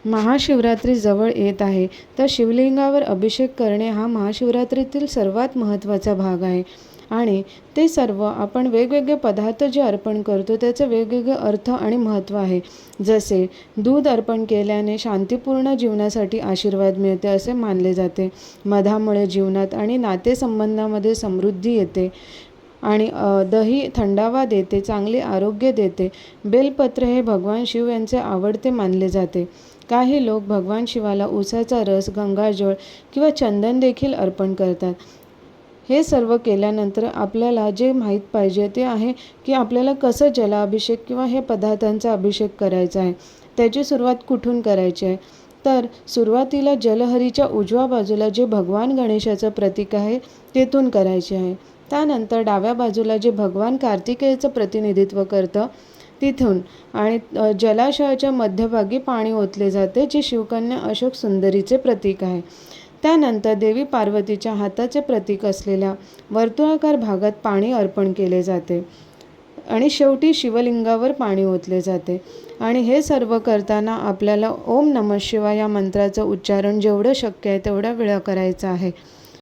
महाशिवरात्री जवळ येत आहे, तर शिवलिंगावर अभिषेक करणे हा महाशिवरात्रीतील सर्वात महत्त्वाचा भाग आहे. आणि ते सर्व आपण वेगवेगळे पदार्थ जे अर्पण करतो त्याचे वेगवेगळे अर्थ आणि महत्त्व आहे. जसे दूध अर्पण केल्याने शांतीपूर्ण जीवनासाठी आशीर्वाद मिळते असे मानले जाते. मधामुळे जीवनात आणि नातेसंबंधामध्ये समृद्धी येते. आणि दही थंडावा देते, चांगले आरोग्य देते. बेलपत्र हे भगवान शिव यांचे आवडते मानले जाते. काही लोक भगवान शिवाला उसाचा रस, गंगाजळ किंवा चंदन देखील अर्पण करतात. हे सर्व केल्यानंतर आपल्याला जे माहीत पाहिजे ते आहे की आपल्याला कसं जलाभिषेक किंवा हे पदार्थांचा अभिषेक करायचा आहे. त्याची सुरुवात कुठून करायची आहे? तर सुरुवातीला जलहरीच्या उजव्या बाजूला जे भगवान गणेशाचं प्रतीक आहे तेथून करायचे आहे. त्यानंतर डाव्या बाजूला जे भगवान कार्तिकेयचं प्रतिनिधित्व करतं तिथून आणि जलाशयाच्या मध्यभागी पाणी ओतले जाते, जे शिवकन्या अशोक सुंदरीचे प्रतीक आहे. त्यानंतर देवी पार्वतीच्या हाताचे प्रतीक असलेल्या वर्तुळाकार भागात पाणी अर्पण केले जाते आणि शेवटी शिवलिंगावर पाणी ओतले जाते. आणि हे सर्व करताना आपल्याला ओम नमः शिवाय या मंत्राचं उच्चारण जेवढं शक्य आहे तेवढ्या वेळा करायचं आहे.